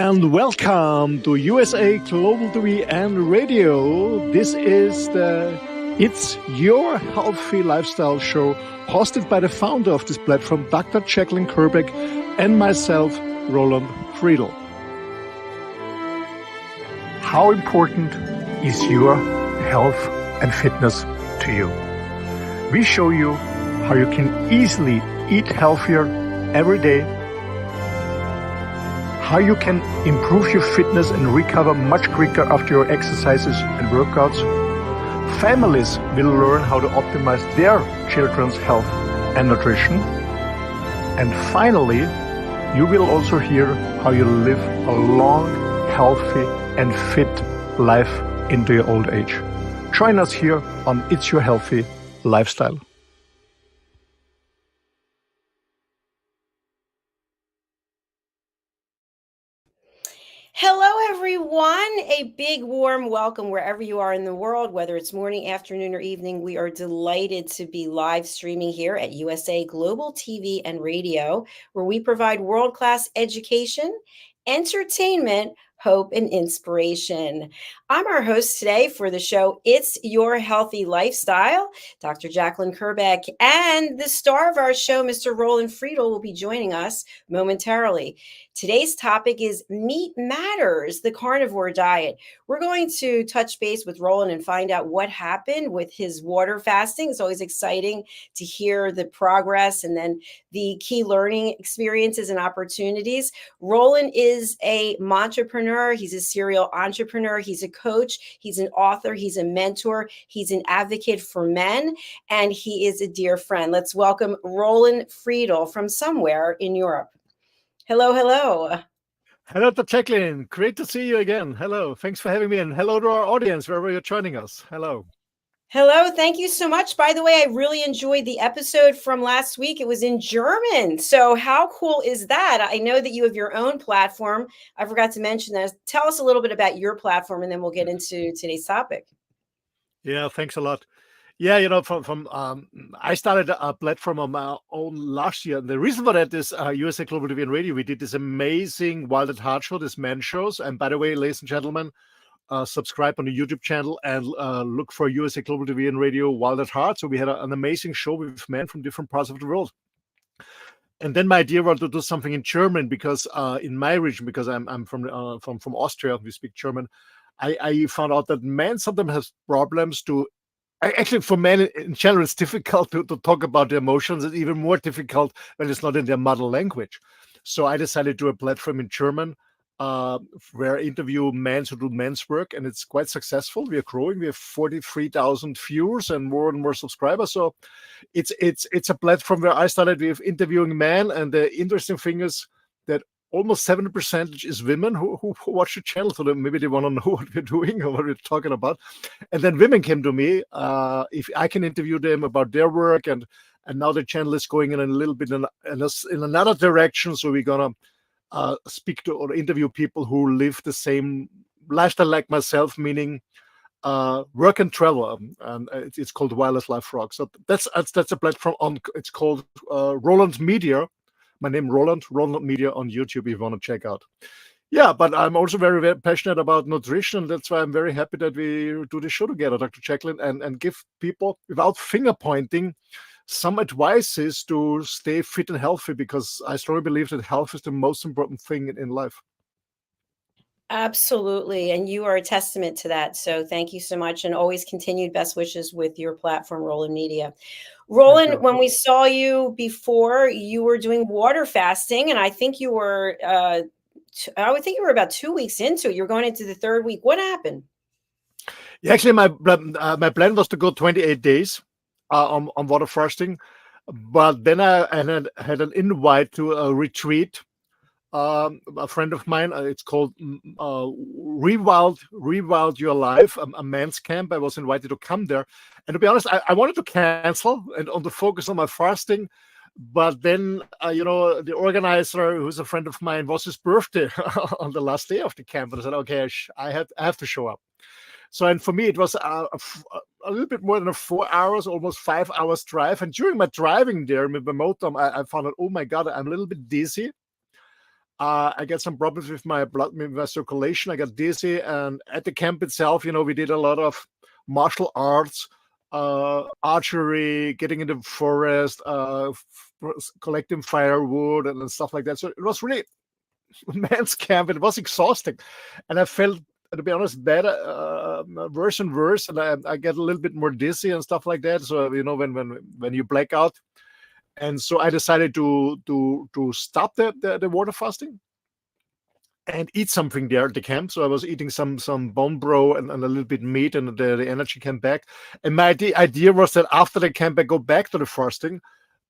and welcome to USA Global TV and Radio. This is the It's Your Healthy Lifestyle show hosted by the founder of this platform, Dr. Jacalyn Kerbeck, and myself, Roland Friedl. How important is your health and fitness to you? We show you how you can easily eat healthier every day, how you can improve your fitness and recover much quicker after your exercises and workouts. Families will learn how to optimize their children's health and nutrition. And finally, you will also hear how you live a long, healthy, and fit life into your old age. Join us here on It's Your Healthy Lifestyle. Hello, everyone. A big warm welcome wherever you are in the world, whether it's morning, afternoon, or evening. We are delighted to be live streaming here at USA Global TV and Radio, where we provide world-class education, entertainment, hope, and inspiration. I'm our host today for the show, It's Your Healthy Lifestyle, Dr. Jacalyn Kerbeck, and the star of our show, Mr. Roland Friedl, will be joining us momentarily. Today's topic is Meat Matters, the carnivore diet. We're going to touch base with Roland and find out what happened with his water fasting. It's always exciting to hear the progress and then the key learning experiences and opportunities. Roland is a entrepreneur. He's a serial entrepreneur. He's a coach. He's an author. He's a mentor. He's an advocate for men, and he is a dear friend. Let's welcome Roland Friedl from somewhere in Europe. Hello, hello. Hello, Dr. Jacalyn. Great to see you again. Hello. Thanks for having me, and hello to our audience, wherever you're joining us. Hello. Hello. Thank you so much. By the way, I really enjoyed the episode from last week. It was in German. So how cool is that? I know that you have your own platform. I forgot to mention that. Tell us a little bit about your platform, and then we'll get into today's topic. Yeah, thanks a lot. Yeah, I started a platform on my own last year. And the reason for that is USA Global TV and Radio. We did this amazing Wild at Heart show, this men shows. And by the way, ladies and gentlemen, subscribe on the YouTube channel and look for USA Global TV and Radio Wild at Heart. So we had an amazing show with men from different parts of the world. And then my idea was to do something in German because in my region, because I'm from Austria, we speak German. I found out that men sometimes have problems to. Actually, for men in general, it's difficult to talk about their emotions. It's even more difficult when it's not in their mother language. So I decided to do a platform in German where I interview men who do men's work, and it's quite successful. We are growing. We have 43,000 viewers and more subscribers. So it's a platform where I started with interviewing men, and the interesting thing is that almost 70% is women who watch the channel. So maybe they want to know what we're doing or what we're talking about. And then women came to me if I can interview them about their work. And now the channel is going in a little bit in another direction. So we're going to speak to or interview people who live the same lifestyle like myself, meaning work and travel. And it's called Wildlife Life Rock. So that's a platform it's called Roland Media. My name Roland Media on YouTube if you want to check out. Yeah, but I'm also very, very passionate about nutrition. That's why I'm very happy that we do this show together, Dr. Jacalyn, and give people, without finger pointing, some advices to stay fit and healthy, because I strongly believe that health is the most important thing in life. Absolutely. And you are a testament to that. So thank you so much, and always continued best wishes with your platform, Roland Media. Roland, when we saw you before, you were doing water fasting, and I think you were, I would think you were about 2 weeks into it. You're going into the third week. What happened? Yeah, actually, my plan was to go 28 days on water fasting, but then I had an invite to a retreat. A friend of mine, it's called Rewild Your Life, a men's camp. I was invited to come there, and to be honest, I wanted to cancel and on to focus on my fasting, but then the organizer, who's a friend of mine, was his birthday on the last day of the camp, and I said, okay, I have to show up. So, and for me, it was a little bit more than 4 hours, almost 5 hours drive. And during my driving there with my motorhome, I found out, oh my God, I'm a little bit dizzy. I got some problems with my blood, with my circulation. I got dizzy, and at the camp itself, we did a lot of martial arts, archery, getting in the forest, collecting firewood and stuff like that. So it was really man's camp. It was exhausting, and I felt, to be honest, better, worse and worse, and I get a little bit more dizzy and stuff like that. So when you black out, and so I decided to stop the water fasting and eat something there at the camp. So I was eating some bone broth and a little bit meat, and the energy came back. And my idea was that after the camp, I go back to the fasting.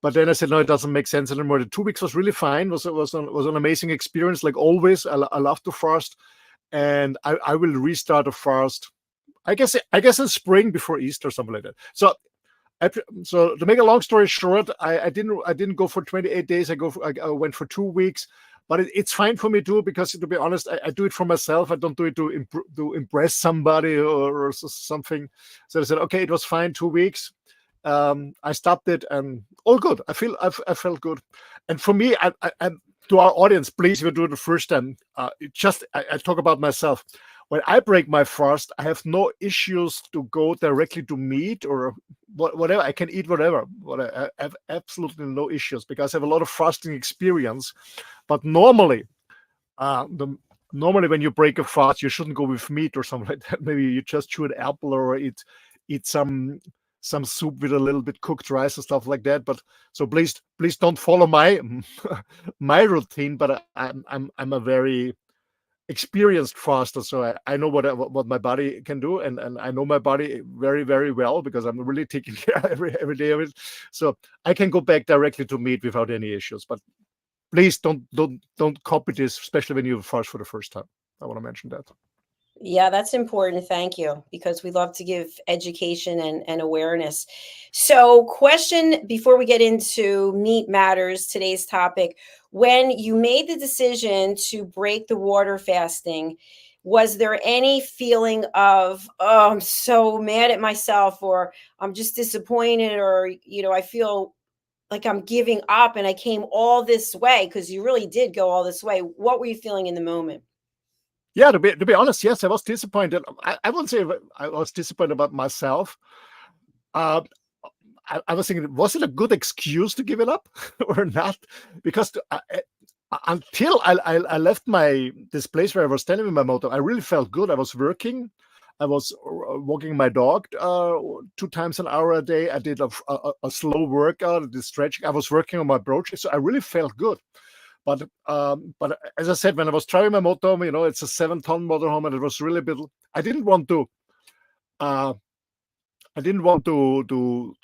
But then I said, no, it doesn't make sense anymore. The 2 weeks was really fine. Was an amazing experience. Like always, I love to fast, and I will restart a fast. I guess in spring before Easter or something like that. So to make a long story short, I didn't go for 28 days. I went for 2 weeks, but it's fine for me too, because to be honest, I do it for myself. I don't do it to impress somebody or something. So I said, okay, it was fine, 2 weeks. I stopped it, and all good. I felt good. And for me, I to our audience, please, if you do it the first time, I talk about myself. When I break my fast, I have no issues to go directly to meat or whatever. I can eat whatever. I have absolutely no issues, because I have a lot of fasting experience. But normally, when you break a fast, you shouldn't go with meat or something like that. Maybe you just chew an apple or eat some soup with a little bit cooked rice and stuff like that. But so please don't follow my my routine. But I'm a very experienced faster, so I know what my body can do, and I know my body very, very well, because I'm really taking care every day of it. So I can go back directly to meat without any issues. But please don't copy this, especially when you fast for the first time. I want to mention that. Yeah, that's important. Thank you, because we love to give education and awareness. So, question before we get into meat matters, today's topic. When you made the decision to break the water fasting, was there any feeling of, oh, I'm so mad at myself, or I'm just disappointed, or, I feel like I'm giving up and I came all this way? Because you really did go all this way. What were you feeling in the moment? Yeah, to be honest, yes, I was disappointed. I won't say I was disappointed about myself. Uh, I was thinking, was it a good excuse to give it up or not? Because until I left this place where I was standing with my motor, I really felt good. I was working. I was walking my dog 2 times an hour a day. I did a slow workout, I did stretching. I was working on my project, so I really felt good. But as I said, when I was driving my motorhome, it's a 7-ton motorhome, and it was really a bit. I didn't want to. I didn't want to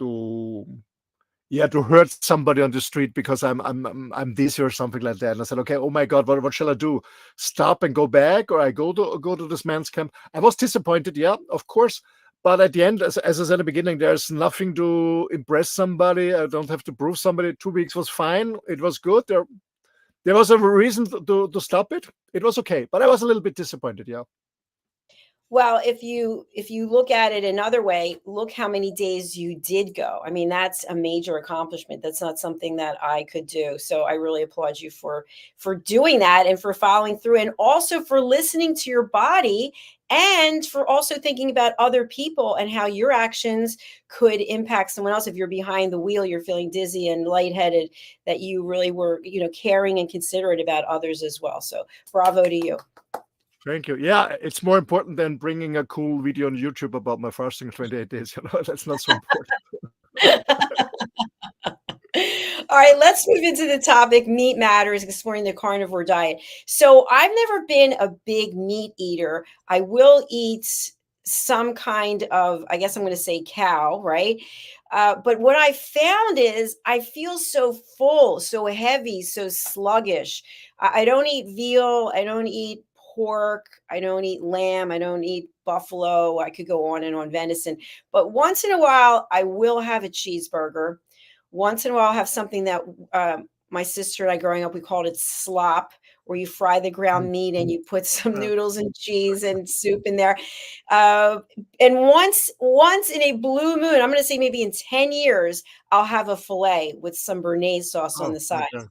hurt somebody on the street, because I'm dizzy or something like that. And I said, okay, oh my God, what shall I do? Stop and go back, or I go to this man's camp? I was disappointed, yeah, of course. But at the end, as I said in the beginning, there's nothing to impress somebody. I don't have to prove somebody. 2 weeks was fine. It was good. There was a reason to stop it. It was okay, but I was a little bit disappointed, yeah. Well, if you look at it another way, look how many days you did go. I mean, that's a major accomplishment. That's not something that I could do. So I really applaud you for doing that, and for following through, and also for listening to your body, and for also thinking about other people and how your actions could impact someone else. If you're behind the wheel, you're feeling dizzy and lightheaded, that you really were, caring and considerate about others as well. So bravo to you. Thank you. Yeah, it's more important than bringing a cool video on YouTube about my fasting 28 days. That's not so important. All right, let's move into the topic meat matters, exploring the carnivore diet. So, I've never been a big meat eater. I will eat some kind of, I guess I'm going to say cow, right? But what I found is I feel so full, so heavy, so sluggish. I don't eat veal. I don't eat pork. I don't eat lamb. I don't eat buffalo. I could go on and on, venison. But once in a while, I will have a cheeseburger. Once in a while, I'll have something that my sister and I growing up, we called it slop, where you fry the ground meat and you put some Uh, noodles and cheese and soup in there. Uh, and once in a blue moon, I'm going to say maybe in 10 years, I'll have a filet with some béarnaise sauce on oh, the side. okay.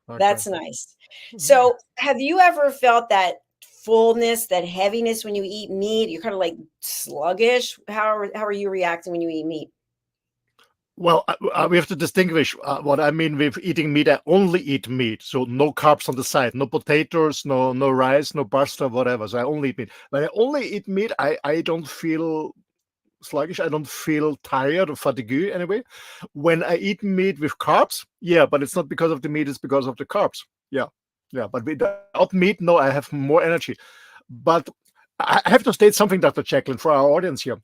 Okay. That's nice. So, have you ever felt that fullness, that heaviness when you eat meat? You're kind of like sluggish. How are you reacting when you eat meat? Well, we have to distinguish what I mean with eating meat. I only eat meat, so no carbs on the side, no potatoes, no rice, no pasta, whatever. So I only eat meat. When I only eat meat, I don't feel sluggish. I don't feel tired or fatigued anyway. When I eat meat with carbs, yeah, but it's not because of the meat; it's because of the carbs. Yeah, yeah. But without meat, no, I have more energy. But I have to state something, Dr. Jacalyn, for our audience here.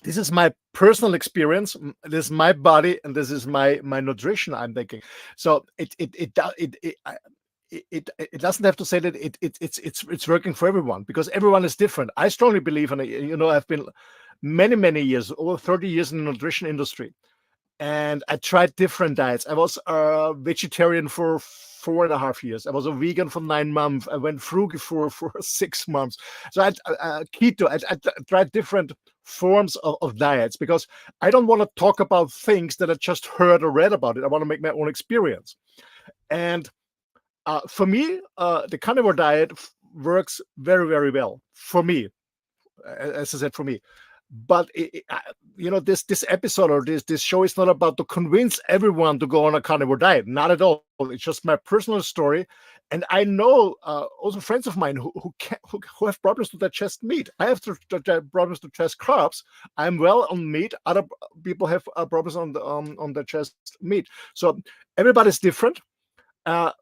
This is my personal experience. This is my body, and this is my nutrition. I'm thinking. So it doesn't have to say that it's working for everyone, because everyone is different. I strongly believe, and I've been many years, over 30 years in the nutrition industry, and I tried different diets. I was a vegetarian for 4.5 years. I was a vegan for 9 months. I went frugal for 6 months. So keto. I tried different forms of diets, because I don't want to talk about things that I just heard or read about it. I want to make my own experience. And for me, the carnivore diet works very well for me, as I said, for me. But this episode, or this show, is not about to convince everyone to go on a carnivore diet. Not at all. It's just my personal story, and I know also friends of mine who have problems to digest meat. I have problems to digest carbs. I'm well on meat. Other people have problems on digest meat. So everybody's different.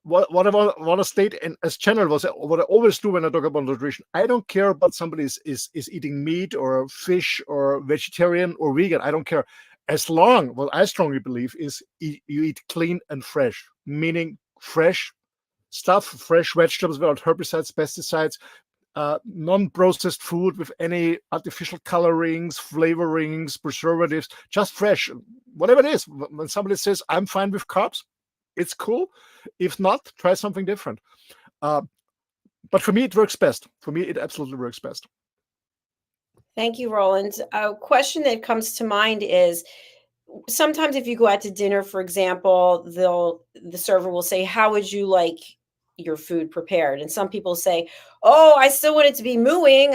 What I want to state, and as general, was what I always do when I talk about nutrition. I don't care about somebody is eating meat or fish or vegetarian or vegan. I don't care, as long, what I strongly believe is, you eat clean and fresh, meaning fresh stuff, fresh vegetables without herbicides, pesticides, non-processed food with any artificial colorings, flavorings, preservatives, just fresh, whatever it is. When somebody says I'm fine with carbs, it's cool. If not, try something different. Uh, but for me, it works best. For me, it absolutely works best. Thank you, Roland. A question that comes to mind is, sometimes if you go out to dinner, for example, the server will say, "How would you like your food prepared?" And some people say, "Oh, I still want it to be mooing.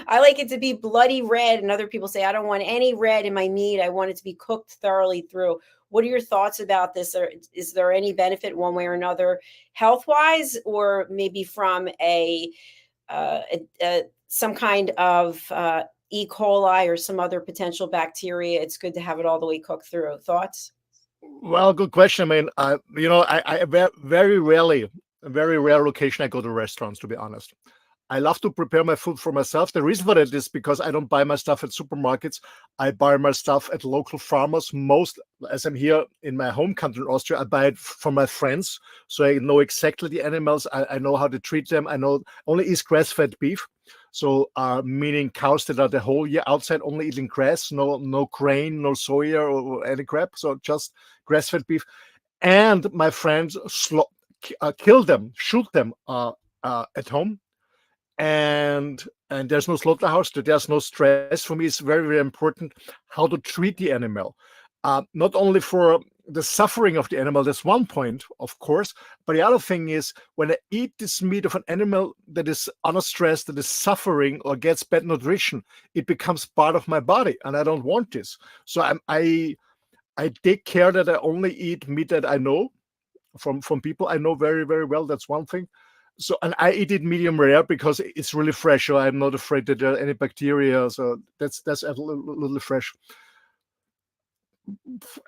I like it to be bloody red." And other people say, "I don't want any red in my meat. I want it to be cooked thoroughly through." What are your thoughts about this? Or is there any benefit one way or another, health wise, or maybe from some kind of E. coli or some other potential bacteria? It's good to have it all the way cooked through. Thoughts? Well, good question. I mean, very rarely, a very rare occasion, I go to restaurants, to be honest. I love to prepare my food for myself. The reason for that is because I don't buy my stuff at supermarkets. I buy my stuff at local farmers. Most, as I'm here in my home country in Austria, I buy it from my friends. So I know exactly the animals. I know how to treat them. I know only eat grass-fed beef. So meaning cows that are the whole year outside only eating grass, no grain, no soya or any crap. So just grass-fed beef. And my friends kill them, shoot them at home, and there's no slaughterhouse. There's no stress. For me, it's very important how to treat the animal, not only for the suffering of the animal. That's one point, of course, but the other thing is, when I eat this meat of an animal that is under stress, that is suffering or gets bad nutrition, it becomes part of my body, and I don't want this. So I take care that I only eat meat that I know from people I know very well. That's one thing. So, and I eat it medium rare because it's really fresh. So I'm not afraid that there are any bacteria. So that's a little fresh.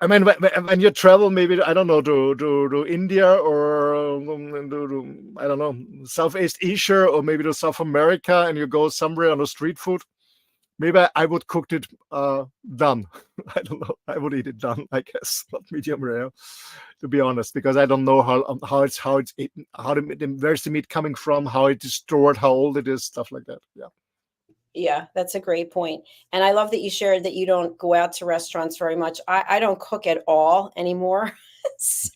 I mean, when you travel, maybe, I don't know, to India, or I don't know, Southeast Asia, or maybe to South America, and you go somewhere on a street food, maybe I would cook it done. I don't know. I would eat it done, I guess, not medium rare, to be honest, because I don't know how it's eaten, where's the meat coming from, how it is stored, how old it is, stuff like that. Yeah. Yeah, that's a great point. And I love that you shared that you don't go out to restaurants very much. I don't cook at all anymore. So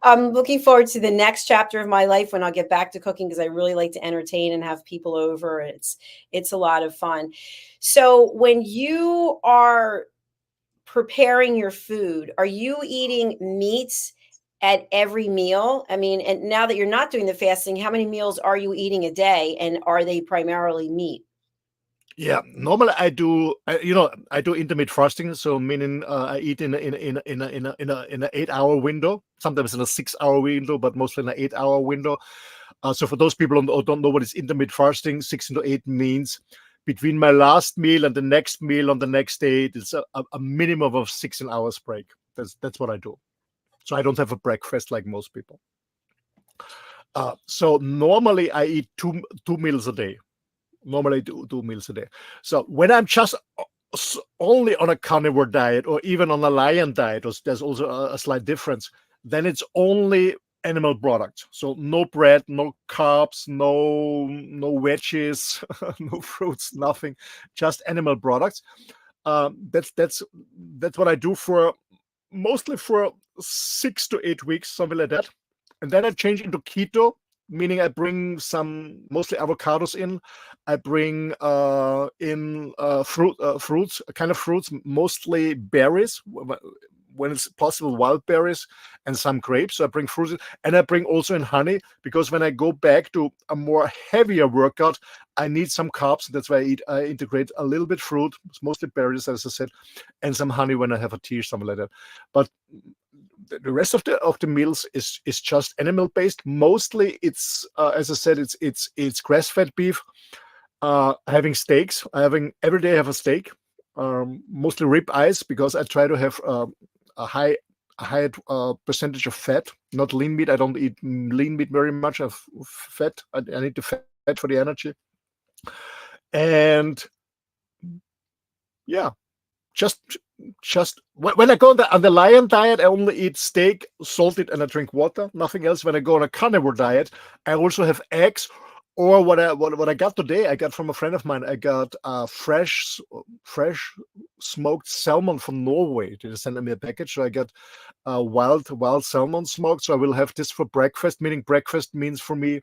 I'm looking forward to the next chapter of my life when I'll get back to cooking, because I really like to entertain and have people over. It's a lot of fun. So when you are preparing your food, are you eating meats at every meal? I mean, and now that you're not doing the fasting, how many meals are you eating a day, and are they primarily meat? Yeah, normally I do. I do intermittent fasting, so meaning I eat in a 8 hour window, sometimes in a 6 hour window, but mostly in an 8 hour window. So for those people who don't know what is intermittent fasting, 6 into 8 means between my last meal and the next meal on the next day, it's a minimum of 16 hours break. That's what I do. So I don't have a breakfast like most people. So normally I eat two meals a day. Normally two meals a day. So when I'm just only on a carnivore diet or even on a lion diet, there's also a slight difference, then it's only animal products. So no bread, no carbs, no veggies, no fruits, nothing, just animal products. That's what I do for mostly for 6 to 8 weeks, something like that. And then I change into keto, meaning I bring some mostly avocados in. I bring in fruits, kind of fruits, mostly berries, when it's possible, wild berries and some grapes. So I bring fruits in, and I bring also in honey, because when I go back to a more heavier workout, I need some carbs. That's why I integrate a little bit fruit, mostly berries, as I said, and some honey when I have a tea or something like that. But the rest of the meals is just animal based. Mostly, it's as I said, it's grass fed beef. Having steaks, having every day I have a steak, mostly rib eyes, because I try to have a high percentage of fat, not lean meat. I don't eat lean meat very much. Of fat. I need the fat for the energy. And yeah, just when I go on the lion diet, I only eat steak, salted, and I drink water. Nothing else. When I go on a carnivore diet, I also have eggs. Or what I got today, I got from a friend of mine. I got fresh smoked salmon from Norway. They just sent me a package, so I got wild salmon smoked. So I will have this for breakfast. Meaning breakfast means for me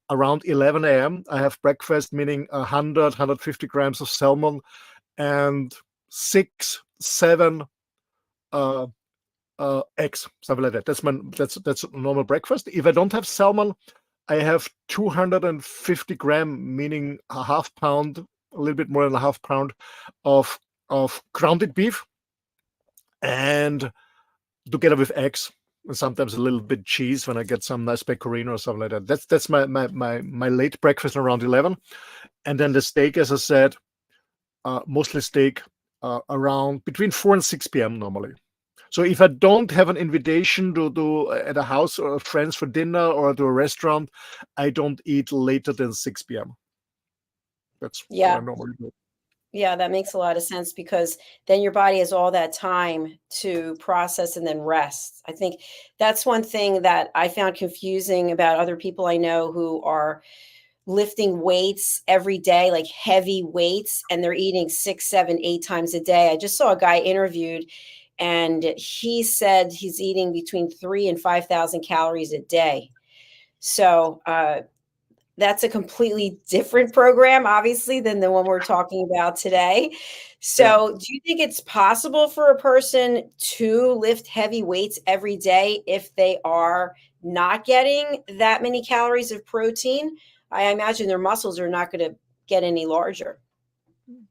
around 11 a.m. I have breakfast, meaning 150 grams of salmon and 6, 7 uh, eggs, something like that. That's a normal breakfast. If I don't have salmon, I have 250 gram, meaning a half pound, a little bit more than a half pound of grounded beef, and together with eggs, and sometimes a little bit cheese when I get some nice pecorino or something like that. That's my late breakfast around 11, and then the steak, as I said, mostly steak around between 4 and 6 p.m. normally. So if I don't have an invitation to at a house or friends for dinner or to a restaurant, I don't eat later than 6 p.m. That's what I Yeah. normally do. Yeah, that makes a lot of sense, because then your body has all that time to process and then rest. I think that's one thing that I found confusing about other people I know who are lifting weights every day, like heavy weights, and they're eating 6, 7, 8 times a day. I just saw a guy interviewed, and he said he's eating between 3 and 5,000 calories a day. So that's a completely different program, obviously, than the one we're talking about today. Yeah. So, do you think it's possible for a person to lift heavy weights every day if they are not getting that many calories of protein? I imagine their muscles are not going to get any larger.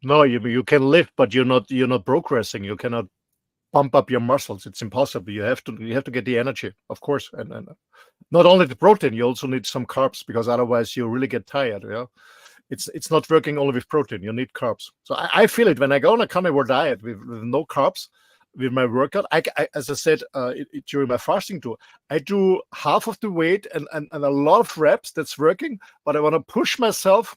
No, you can lift, but you're not progressing. You cannot pump up your muscles. It's impossible. You have to get the energy, of course, and not only the protein. You also need some carbs, because otherwise you really get tired. Yeah. It's not working only with protein. You need carbs. So I feel it when I go on a carnivore diet with no carbs with my workout. As I said during my fasting tour, I do half of the weight and a lot of reps. That's working, but I want to push myself.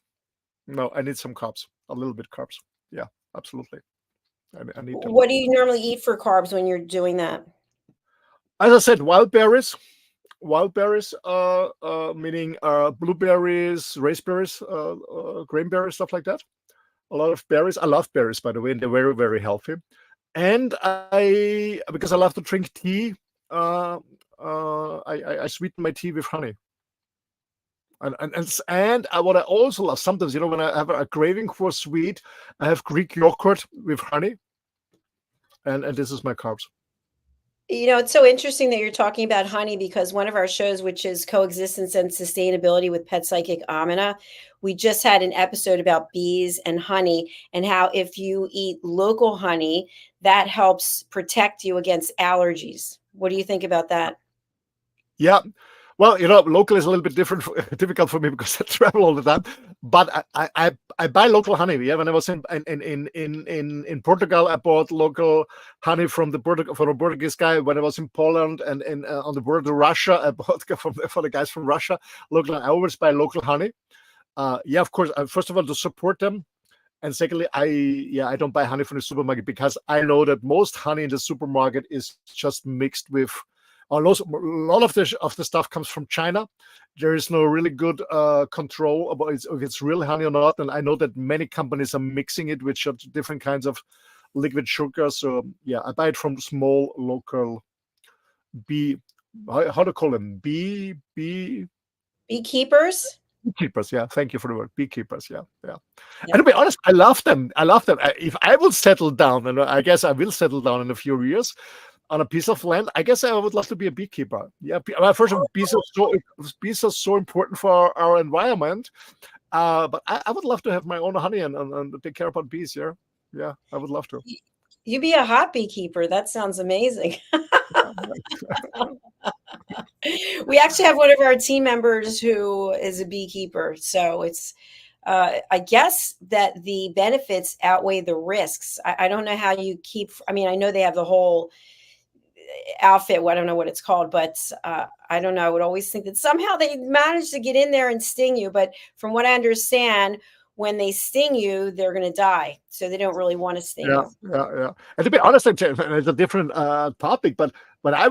No, I need some carbs, a little bit carbs. Yeah, absolutely. I need them. What do you normally eat for carbs when you're doing that? As I said, wild berries, meaning blueberries, raspberries, cranberries, stuff like that. A lot of berries. I love berries, by the way, and they're very, very healthy. And because I love to drink tea, I sweeten my tea with honey. And what I also love sometimes, when I have a craving for sweet, I have Greek yogurt with honey, and this is my carbs. It's so interesting that you're talking about honey because one of our shows, which is Coexistence and Sustainability with Pet Psychic Amina, we just had an episode about bees and honey and how if you eat local honey, that helps protect you against allergies. What do you think about that? Yeah. Well, local is a little bit difficult for me because I travel all the time. But I buy local honey. Yeah, when I was in Portugal, I bought local honey from a Portuguese guy. When I was in Poland and on the border to Russia, I bought for the guys from Russia local. I always buy local honey. Yeah, of course. First of all, to support them, and secondly, I don't buy honey from the supermarket because I know that most honey in the supermarket is just mixed with. A lot of the stuff comes from China. There is no really good control about if it's real honey or not. And I know that many companies are mixing it with different kinds of liquid sugar. So yeah, I buy it from small local bee. How to call them? Beekeepers? Beekeepers. Yeah, thank you for the word. Beekeepers. Yeah, yeah. Yeah. And to be honest, I love them. I love them. If I will settle down, and I guess I will settle down in a few years on a piece of land, I guess I would love to be a beekeeper. Yeah, first of all, bees are so important for our environment. But I would love to have my own honey and take care about bees. Yeah, yeah, I would love to. You be a hot beekeeper. That sounds amazing. We actually have one of our team members who is a beekeeper. So it's, I guess that the benefits outweigh the risks. I don't know how you keep, I mean, I know they have the whole outfit. Well, I don't know what it's called, but I don't know. I would always think that somehow they manage to get in there and sting you. But from what I understand, when they sting you, they're going to die. So they don't really want to sting Yeah, you. yeah. And to be honest, it's a different topic. But when I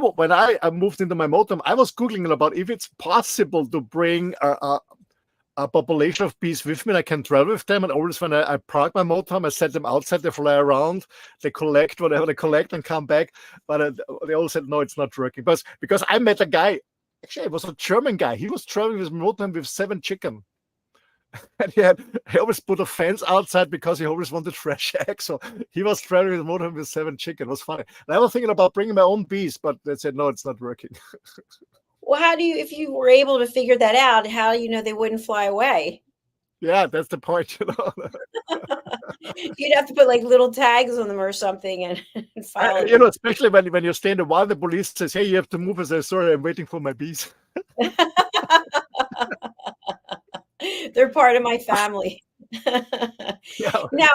moved into my motorhome, I was Googling about if it's possible to bring a population of bees with me and I can travel with them. And always when I park my motorhome, I set them outside, they fly around, they collect whatever they collect and come back. But they all said, no, it's not working. Because I met a guy, actually, it was a German guy. He was traveling with motorhome with 7 chicken. And he always put a fence outside because he always wanted fresh eggs. So he was traveling with motorhome with 7 chicken. It was funny. And I was thinking about bringing my own bees, but they said, no, it's not working. Well, how do you, if you were able to figure that out, how do you know they wouldn't fly away? Yeah, that's the point. You'd have to put like little tags on them or something and file them. Especially when you stay in the wild, the police says, hey, you have to move. I say, sorry, I'm waiting for my bees. They're part of my family. Yeah. Now,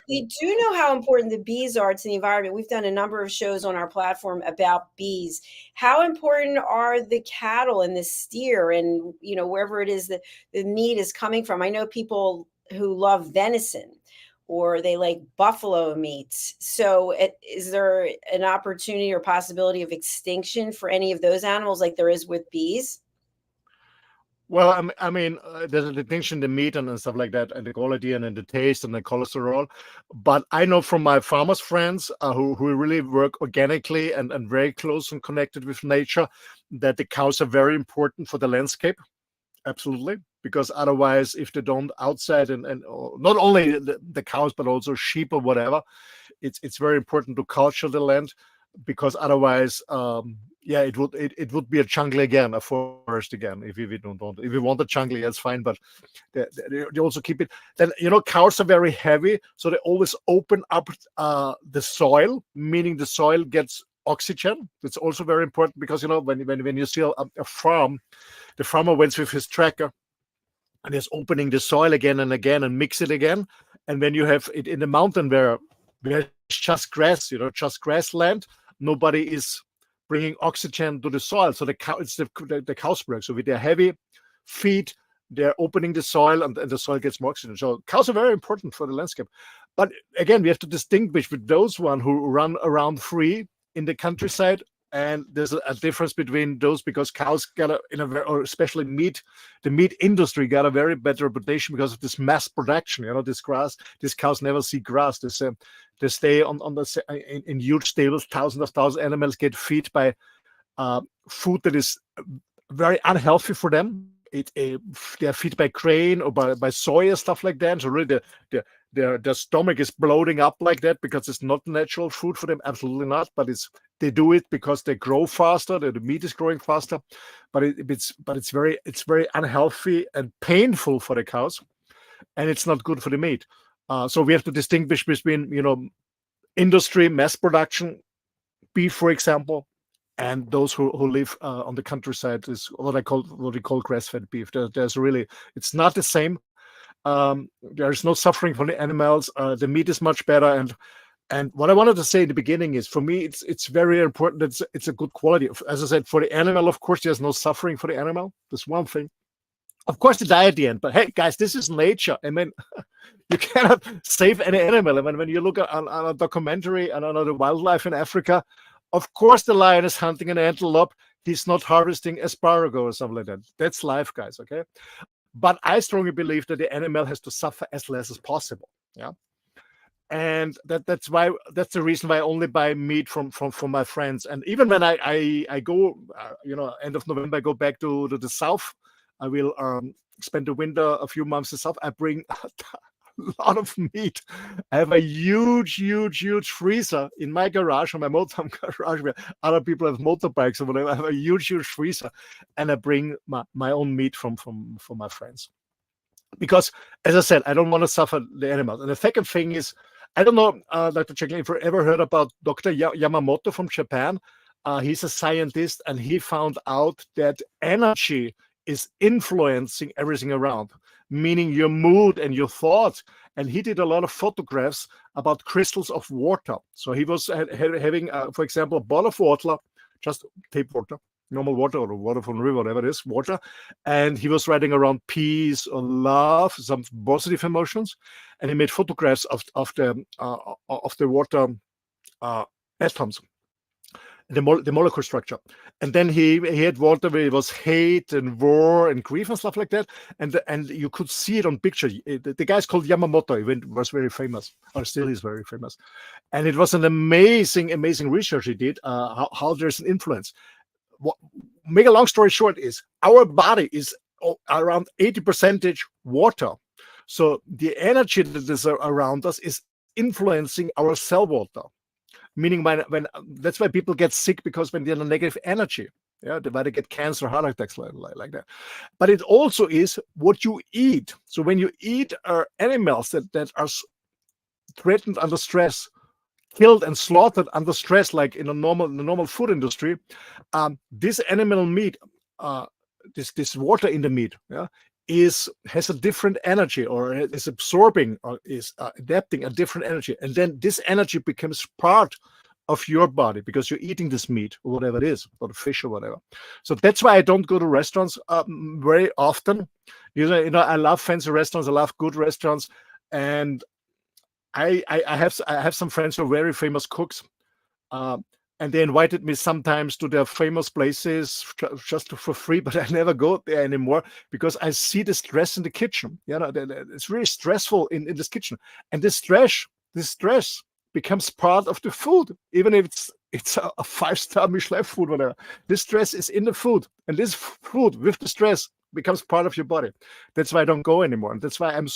we do know how important the bees are to the environment. We've done a number of shows on our platform about bees. How important are the cattle and the steer and, wherever it is that the meat is coming from? I know people who love venison or they like buffalo meat. So is there an opportunity or possibility of extinction for any of those animals like there is with bees? Well, I mean, there's a distinction in the meat and stuff like that, and the quality and in the taste and the cholesterol. But I know from my farmers friends who really work organically and very close and connected with nature that the cows are very important for the landscape. Absolutely. Because otherwise, if they don't outside and not only the cows, but also sheep or whatever, it's very important to culture the land because otherwise, it would be a jungle again, a forest again. If we don't want, if we want a jungle, that's fine. But they also keep it. Then cows are very heavy, so they always open up the soil, meaning the soil gets oxygen. It's also very important because when you see a farm, the farmer went with his tractor and is opening the soil again and again and mix it again. And when you have it in the mountain where it's just grass, just grassland, nobody is bringing oxygen to the soil. So it's the cow's work. So with their heavy feet, they're opening the soil and the soil gets more oxygen. So cows are very important for the landscape. But again, we have to distinguish with those one who run around free in the countryside. And there's a difference between those because cows got or especially the meat industry got a very bad reputation because of this mass production. This grass, these cows never see grass. They stay in huge stables. Thousands of animals get fed by food that is very unhealthy for them. They're fed by grain or by soy and stuff like that. So really, their stomach is bloating up like that because it's not natural food for them. Absolutely not. But it's They do it because they grow faster. The meat is growing faster, but it's very unhealthy and painful for the cows, and it's not good for the meat. So we have to distinguish between industry, mass production, beef, for example, and those who live on the countryside is what we call grass-fed beef. There's really, it's not the same. There is no suffering for the animals. The meat is much better, and what I wanted to say in the beginning is, for me, it's very important that it's a good quality. As I said, for the animal, of course, there's no suffering for the animal. That's one thing. Of course, they die at the end. But hey, guys, this is nature. I mean, you cannot save any animal. I mean, when you look at on a documentary and on the wildlife in Africa, of course, the lion is hunting an antelope. He's not harvesting asparagus or something like that. That's life, guys. Okay. But I strongly believe that the animal has to suffer as less as possible. Yeah. And that's the reason why I only buy meat from my friends. And even when I go, end of November, I go back to the south. I will spend the winter a few months in the south. I bring a lot of meat. I have a huge freezer in my garage, or my motorhome garage, where other people have motorbikes or whatever. I have a huge freezer, and I bring my own meat from my friends. Because, as I said, I don't want to suffer the animals. And the second thing is, I don't know, Dr. Jacalyn, if you ever heard about Dr. Yamamoto from Japan. He's a scientist, and he found out that energy is influencing everything around, meaning your mood and your thoughts. And he did a lot of photographs about crystals of water. So he was having, for example, a bottle of water, just tap water, normal water, or water from the river, whatever it is, water. And he was writing around peace or love, some positive emotions. And he made photographs of the water atoms, the molecule structure. And then he had water where it was hate and war and grief and stuff like that. And you could see it on picture. The guy's called Yamamoto. He was very famous, or still is very famous. And it was an amazing research he did, how there's an influence. Make a long story short is, our body is around 80% water. So the energy that is around us is influencing our cell water. Meaning when that's why people get sick, because when they're in a negative energy, yeah, why they get cancer, heart attacks, like that. But it also is what you eat. So when you eat animals that are threatened under stress, killed and slaughtered under stress, like in the normal food industry, this animal meat, this water in the meat, yeah, has a different energy, or is absorbing, or is adapting a different energy, and then this energy becomes part of your body because you're eating this meat or whatever it is, or the fish or whatever. So that's why I don't go to restaurants very often. I love fancy restaurants, I love good restaurants, and I have some friends who are very famous cooks. And they invited me sometimes to their famous places just for free, but I never go there anymore because I see the stress in the kitchen. It's really stressful in this kitchen, and this stress becomes part of the food, even if it's a 5-star Michelin food, whatever. This stress is in the food, and this food with the stress becomes part of your body. That's why I don't go anymore, and that's why I'm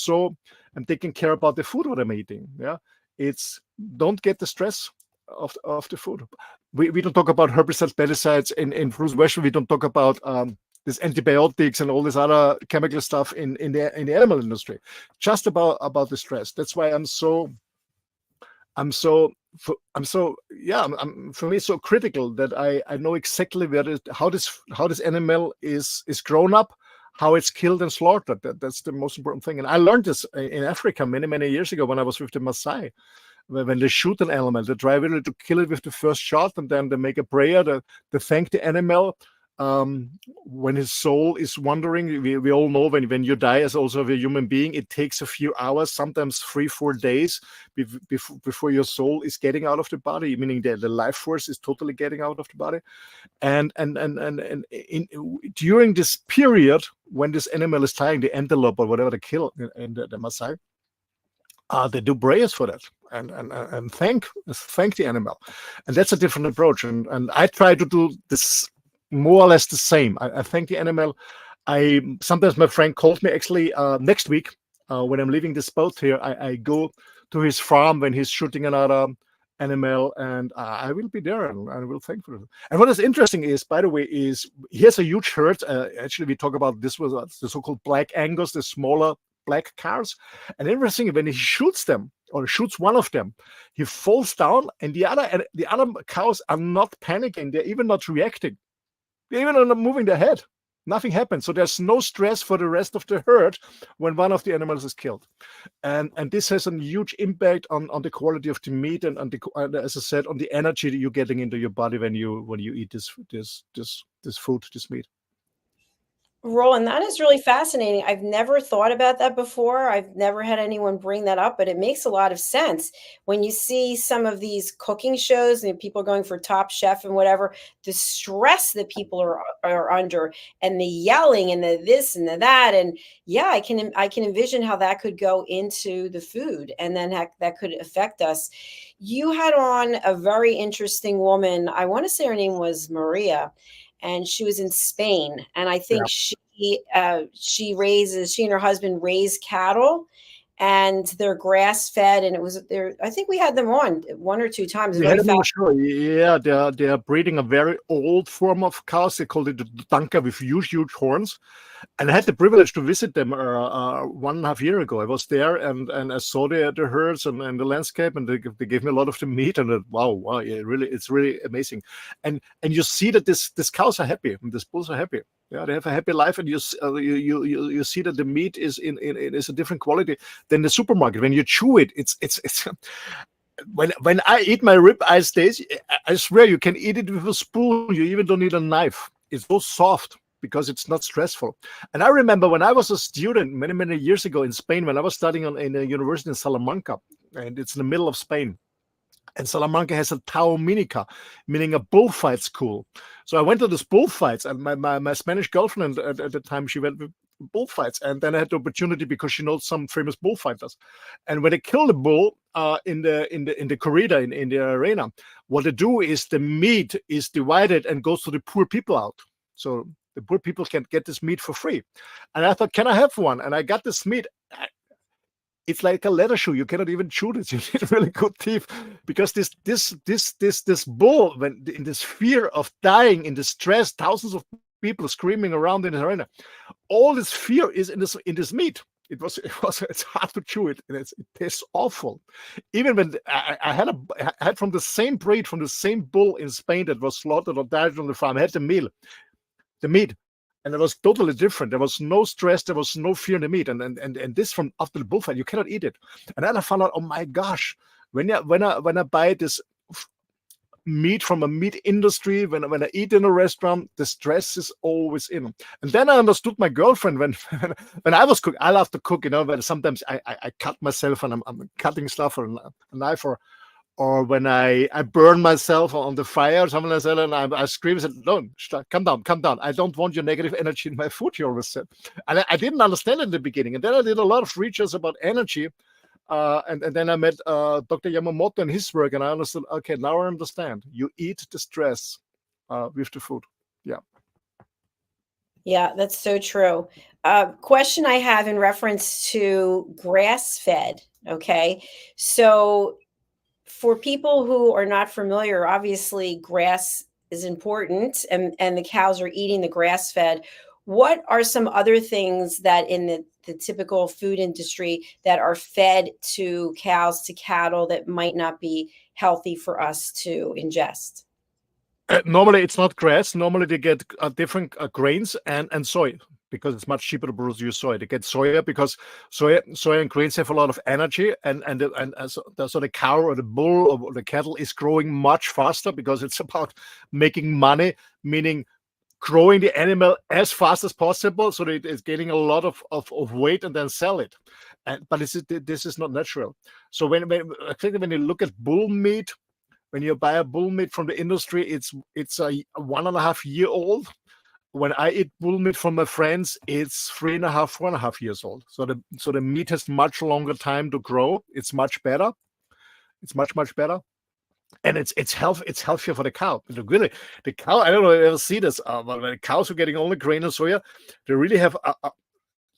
taking care about the food what I'm eating. Yeah, it's don't get the stress of the food. We don't talk about herbicides, pesticides in fruits and vegetables. We don't talk about this antibiotics and all this other chemical stuff in the animal industry. Just about the stress. That's why for me it's so critical that I know exactly how this animal is grown up, how it's killed and slaughtered. That's the most important thing. And I learned this in Africa many years ago when I was with the Maasai. When they shoot an animal, they try really to kill it with the first shot, and then they make a prayer to thank the animal. When his soul is wandering, we all know when you die as also a human being, it takes a few hours, sometimes 3-4 days before your soul is getting out of the body, meaning the life force is totally getting out of the body. And during this period, when this animal is dying, the antelope or whatever they kill in the Maasai, they do prayers for that and thank the animal, and that's a different approach. And I try to do this more or less the same. I thank the animal. Sometimes my friend called me actually next week when I'm leaving this boat here. I go to his farm when he's shooting another animal, and I will be there and I will thank for it. And what is interesting is, by the way, is here's a huge herd. Actually, we talk about this was the so-called black Angus, the smaller black cows. And interesting, when he shoots them or shoots one of them, he falls down, and the other cows are not panicking. They're even not reacting. They're even not moving their head. Nothing happens. So there's no stress for the rest of the herd when one of the animals is killed. And this has a huge impact on the quality of the meat and as I said, on the energy that you're getting into your body when you eat this food, this meat. Roland, that is really fascinating. I've never thought about that before. I've never had anyone bring that up, but it makes a lot of sense. When you see some of these cooking shows and people going for Top Chef and whatever, the stress that people are under, and the yelling and the this and the that. And yeah, I can envision how that could go into the food, and then that could affect us. You had on a very interesting woman. I want to say her name was Maria, and she was in Spain. And I think she and her husband raise cattle, and they're grass fed. And it was there. I think we had them on one or two times. We had them on the show. Yeah, they are breeding a very old form of cows. They called it the Danka with huge horns. And I had the privilege to visit them 1.5 years ago. I was there and I saw the herds and the landscape, and they gave me a lot of the meat. And wow, yeah, it's really amazing. And you see that these cows are happy, and these bulls are happy. Yeah, they have a happy life, and you see that the meat is is a different quality than the supermarket. When you chew it, it's when I eat my ribeye steaks, I swear you can eat it with a spoon. You even don't need a knife. It's so soft because it's not stressful. And I remember when I was a student many years ago in Spain, when I was studying in a university in Salamanca, and it's in the middle of Spain. And Salamanca has a tauminica, meaning a bullfight school. So I went to this bullfights, and my Spanish girlfriend at the time, she went with bullfights. And then I had the opportunity, because she knows some famous bullfighters. And when they kill the bull in the corrida, in the arena, what they do is the meat is divided and goes to the poor people out. So the poor people can get this meat for free. And I thought, can I have one? And I got this meat. It's like a leather shoe. You cannot even chew this. You need really good teeth, because this bull, when in this fear of dying, in the stress, thousands of people screaming around in the arena, all this fear is in this meat. It's hard to chew it, and it tastes awful. Even when I had from the same breed, from the same bull in Spain that was slaughtered or died on the farm, I had the meat. And it was totally different. There was no stress. There was no fear in the meat. And this from after the bullfight, you cannot eat it. And then I found out, oh my gosh, when I buy this meat from a meat industry, when I eat in a restaurant, the stress is always in. And then I understood my girlfriend when I was cooking. I love to cook, but sometimes I cut myself, and I'm cutting stuff or a knife, or when I burn myself on the fire or something like that, and I scream and said, no, come down. I don't want your negative energy in my food, you always said. And I didn't understand it in the beginning. And then I did a lot of research about energy. And then I met Dr. Yamamoto and his work, and I understood, okay, now I understand. You eat the stress with the food. Yeah. Yeah, that's so true. Question I have in reference to grass-fed. Okay. So for people who are not familiar, obviously grass is important, and the cows are eating the grass fed. What are some other things that in the typical food industry that are fed to cows, to cattle, that might not be healthy for us to ingest? Normally, it's not grass. Normally, they get different grains and soy, because it's much cheaper to produce soy. They get soya because soy and grains have a lot of energy, and so the cow or the bull or the cattle is growing much faster, because it's about making money, meaning growing the animal as fast as possible, so that it's getting a lot of weight and then sell it. But this is not natural. So when I think when you look at bull meat, when you buy a bull meat from the industry, it's a 1.5 year old. When I eat bull meat from my friends, it's 3.5, 4.5 years old. So the meat has much longer time to grow. It's much better. It's much better. And it's healthier for the cow. Really, the cow, I don't know if you ever see this, but when the cows are getting only grain and soya, they really have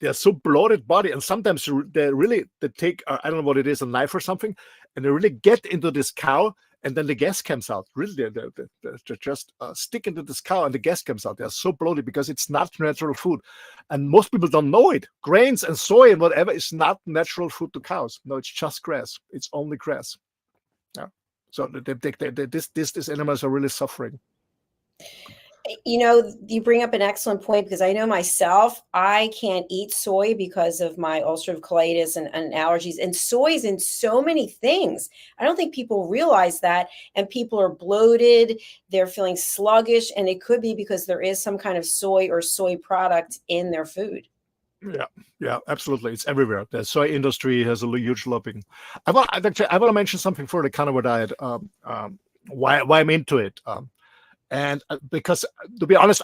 they're so bloated body, and sometimes they take I don't know what it is, a knife or something, and they really get into this cow, and then the gas comes out. Really, they're just stick into this cow, and the gas comes out. They're so bloated because it's not natural food, and most people don't know it. Grains and soy and whatever is not natural food to cows. No, it's just grass. It's only grass. Yeah. So these animals are really suffering. You bring up an excellent point, because I know myself, I can't eat soy because of my ulcerative colitis and allergies. And soy is in so many things. I don't think people realize that. And people are bloated, they're feeling sluggish, and it could be because there is some kind of soy or soy product in their food. Yeah, absolutely. It's everywhere. The soy industry has a huge lobbying. I want to mention something for the carnivore diet. Why I'm into it. And because, to be honest,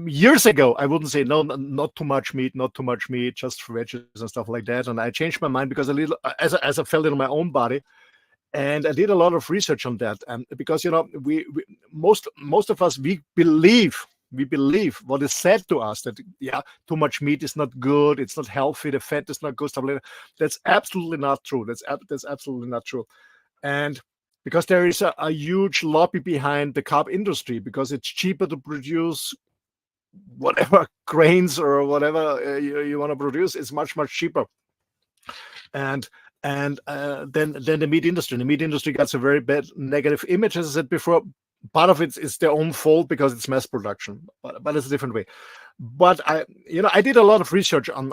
years ago, I wouldn't say, no, not too much meat, just for veggies and stuff like that. And I changed my mind because as I felt it in my own body. And I did a lot of research on that. And because, we most of us, we believe what is said to us, that, too much meat is not good. It's not healthy. The fat is not good. Stuff like that. That's absolutely not true. That's absolutely not true. And because there is a huge lobby behind the carb industry, because it's cheaper to produce whatever grains or whatever you want to produce. It's much cheaper, and then the meat industry. The meat industry gets a very bad negative image, as I said before. Part of it is their own fault because it's mass production, but it's a different way. But I did a lot of research on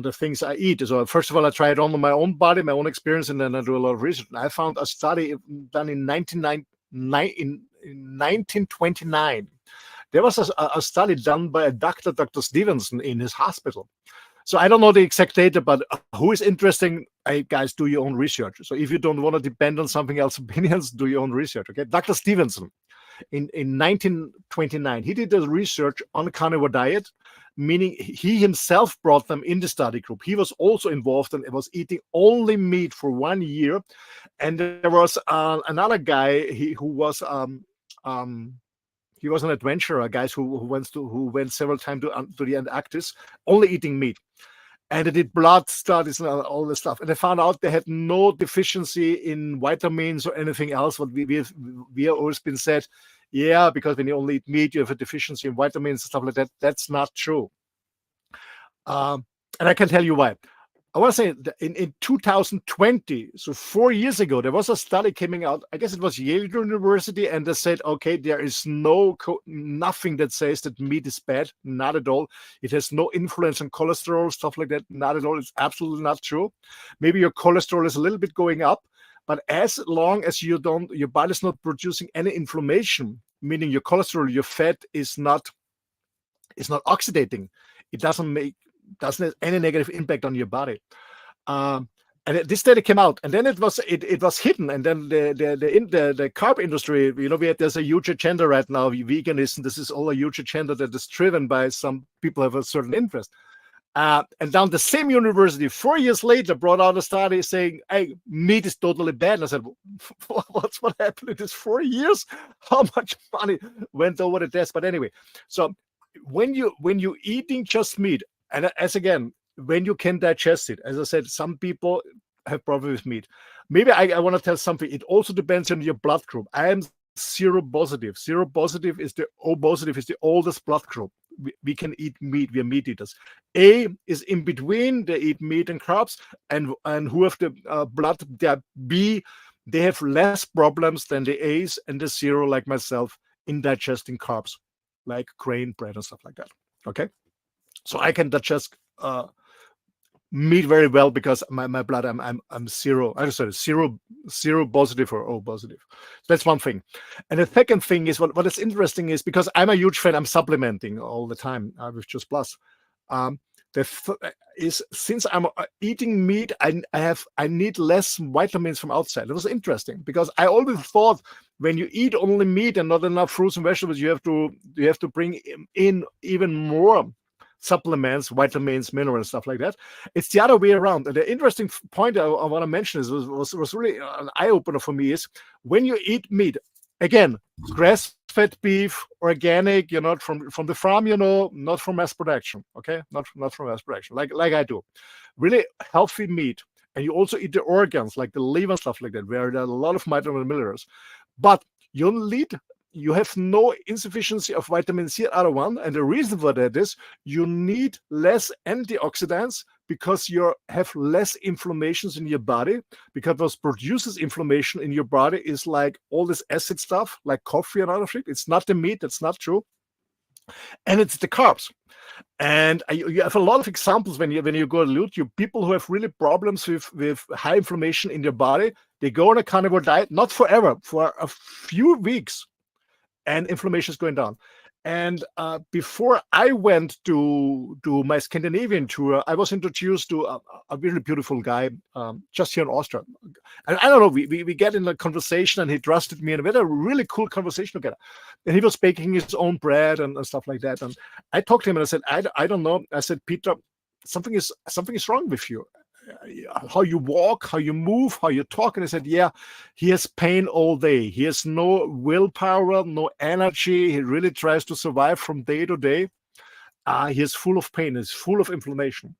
the things I eat. So first of all, I tried on my own body, my own experience, and then I do a lot of research. I found a study done in 1929. There was a study done by a Dr. Stevenson in his hospital. So I don't know the exact data, but who is interesting, guys, do your own research. So if you don't want to depend on something else's opinions, do your own research. Okay, Dr. Stevenson, in 1929, he did the research on the carnivore diet, meaning he himself brought them in the study group. He was also involved and was eating only meat for 1 year. And there was another guy who was he was an adventurer, guys who went several times to the Antarctic, only eating meat. And they did blood studies and all this stuff. And they found out they had no deficiency in vitamins or anything else. What we have always been said, because when you only eat meat, you have a deficiency in vitamins and stuff like that. That's not true. And I can tell you why. I want to say that in 2020, so 4 years ago, there was a study coming out. I guess it was Yale University, and they said, okay, there is nothing that says that meat is bad, not at all. It has no influence on cholesterol, stuff like that, not at all. It's absolutely not true. Maybe your cholesterol is a little bit going up, but as long as your body is not producing any inflammation, meaning your cholesterol, your fat is not oxidating, it doesn't have any negative impact on your body. And this data came out, and then it was hidden. And then the carb industry, there's a huge agenda right now, veganism. This is all a huge agenda that is driven by some people who have a certain interest. And down the same university, 4 years later, brought out a study saying, hey, meat is totally bad. And I said, what happened in this 4 years? How much money went over the desk? But anyway, so when you're eating just meat, and again, when you can digest it, as I said, some people have problems with meat. Maybe I want to tell something. It also depends on your blood group. I am seropositive. Seropositive is the O positive is the oldest blood group. We can eat meat. We are meat eaters. A is in between. They eat meat and carbs, and who have the blood, they're B. They have less problems than the A's and the zero, like myself, in digesting carbs, like grain, bread, and stuff like that. Okay. So I can digest meat very well because my blood, I'm zero. I'm sorry, zero positive or O positive. That's one thing. And the second thing is what is interesting is, because I'm a huge fan, I'm supplementing all the time with Just Plus. Since I'm eating meat, I need less vitamins from outside. It was interesting because I always thought when you eat only meat and not enough fruits and vegetables, you have to bring in even more supplements, vitamins, minerals, stuff like that. It's the other way around. And the interesting point I want to mention was really an eye-opener for me is when you eat meat, again, grass-fed beef, organic, not from the farm, not from mass production, okay? Not from mass production, like I do. Really healthy meat. And you also eat the organs, like the liver and stuff like that, where there are a lot of vitamins and minerals. But you have no insufficiency of vitamin C out of one. And the reason for that is you need less antioxidants because you have less inflammations in your body, because what produces inflammation in your body is like all this acid stuff, like coffee and other shit. It's not the meat, that's not true. And it's the carbs. And you have a lot of examples when you go to YouTube, people who have really problems with high inflammation in their body, they go on a carnivore diet, not forever, for a few weeks, and inflammation is going down. And before I went to my Scandinavian tour, I was introduced to a really beautiful guy just here in Austria. And I don't know, we get in a conversation and he trusted me and we had a really cool conversation together. And he was baking his own bread and stuff like that. And I talked to him and I said, I don't know. I said, Peter, something is wrong with you. How you walk, how you move, how you talk. And I said, yeah, he has pain all day. He has no willpower, no energy. He really tries to survive from day to day. He is full of pain. He's full of inflammation.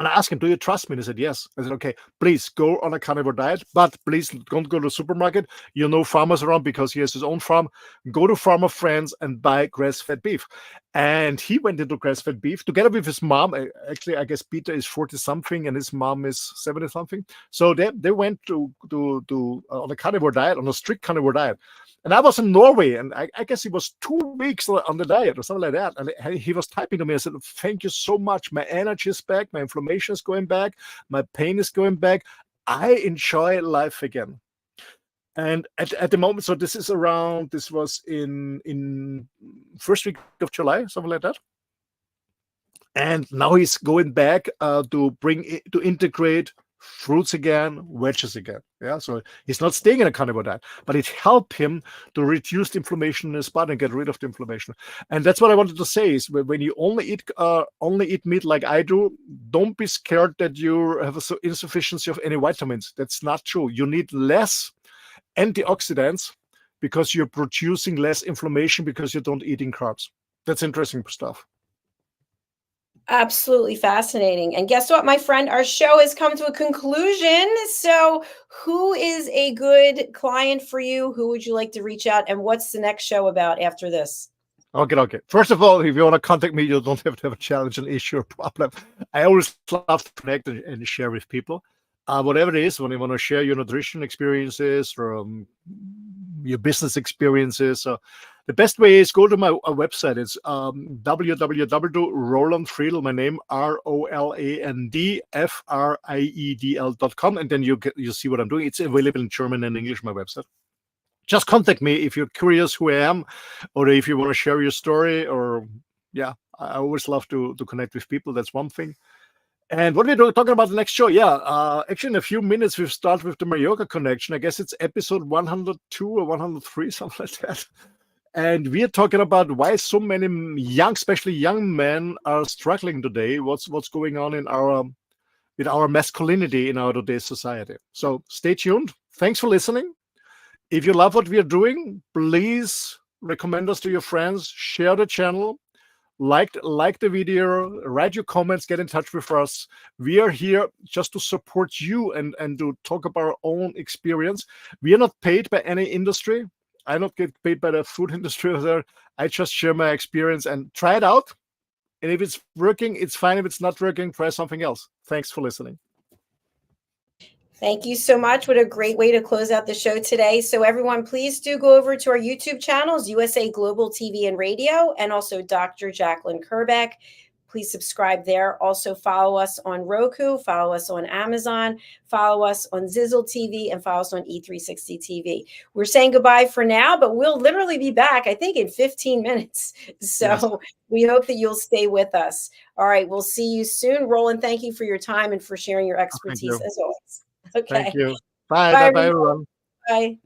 And I asked him, do you trust me? And he said, yes. I said, okay, please go on a carnivore diet, but please don't go to the supermarket. You know farmers around because he has his own farm. Go to Farmer Friends and buy grass-fed beef. And he went into grass-fed beef together with his mom. Actually, I guess Peter is 40-something and his mom is 70-something. So they went to on a carnivore diet, on a strict carnivore diet. And I was in Norway, and I guess he was 2 weeks on the diet or something like that. And he was typing to me. I said, thank you so much. My energy is back. My inflammation is going back. My pain is going back. I enjoy life again. And at the moment, so this was in first week of July, something like that. And now he's going back to integrate fruits again, veggies again. Yeah, so he's not staying in a carnivore diet, but it helped him to reduce the inflammation in his body and get rid of the inflammation. And that's what I wanted to say is when you only eat meat like I do, don't be scared that you have an insufficiency of any vitamins. That's not true. You need less antioxidants because you're producing less inflammation because you don't eating carbs. That's interesting stuff. Absolutely fascinating. And guess what, my friend? Our show has come to a conclusion. So, who is a good client for you? Who would you like to reach out? And what's the next show about after this? Okay. First of all, if you want to contact me, you don't have to have a challenge, an issue, or problem. I always love to connect and share with people. Whatever it is, when you want to share your nutrition experiences or your business experiences. So the best way is go to my website. It's www.Roland Friedl, my name, ROLAND FRIEDL.com. And then you see what I'm doing. It's available in German and English, my website. Just contact me if you're curious who I am, or if you want to share your story, or I always love to connect with people. That's one thing. And what we're talking about the next show, actually in a few minutes we'll start with the Mallorca connection. I guess it's episode 102 or 103, something like that. And we're talking about why so many especially young men are struggling today. What's going on with our masculinity in our today's society. So stay tuned. Thanks for listening. If you love what we are doing, please recommend us to your friends, share the channel. Like the video, write your comments, get in touch with us. We are here just to support you and to talk about our own experience. We are not paid by any industry. I don't get paid by the food industry or there. I just share my experience and try it out. And if it's working, it's fine. If it's not working, try something else. Thanks for listening. Thank you so much. What a great way to close out the show today. So everyone, please do go over to our YouTube channels, USA Global TV and Radio, and also Dr. Jacalyn Kerbeck. Please subscribe there. Also follow us on Roku, follow us on Amazon, follow us on Zizzle TV, and follow us on E360 TV. We're saying goodbye for now, but we'll literally be back, I think, in 15 minutes. So yes. We hope that you'll stay with us. All right, we'll see you soon. Roland, thank you for your time and for sharing your expertise as always. Okay. Thank you. Bye, everyone. Bye.